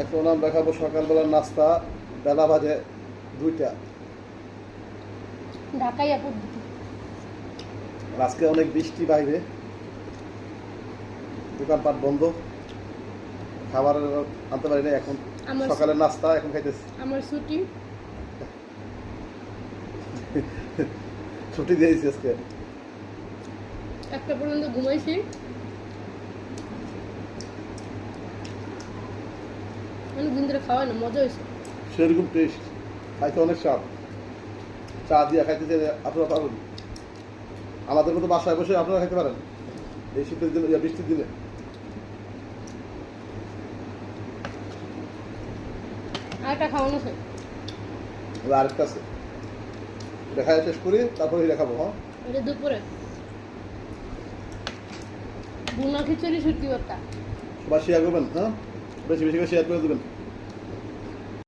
এখন আমরা খাবো সকালবেলার নাস্তা, বেলা বাজে 2টা। ঢাকাই আপু আজকে অনেক বৃষ্টি বাইরে, দোকানপাট বন্ধ, খাবার আনতে পারি না। এখন সকালের নাস্তা এখন খাইতেছি। আমার ছুটি ছুটি দিয়েছি আজকে। 1টা পর্যন্ত ঘুমাইছি। অনেকদিন ধরে খাওয়া না, মজা হয়েছে। সেরকম টেস্ট, খাইতে অনেক স্বাদ। চা দিয়ে খাইতে আপনারা পারেন, আমাদের মতো বাসায় বসে আপনারা খাইতে পারেন এই শীতের দিনে, বৃষ্টির দিনে। আরেকটা খাওয়ানো আছে, আরেকটা আছে, এটা খাই শেষ করি, তারপরে এটা খাবো। হ্যাঁ, এটা দুপুরে বুনা খিচুড়ি, শুটকি ভর্তা। সবাই শেয়ার করবেন। হ্যাঁ, বেশি বেশি করে শেয়ার করে দেবেন।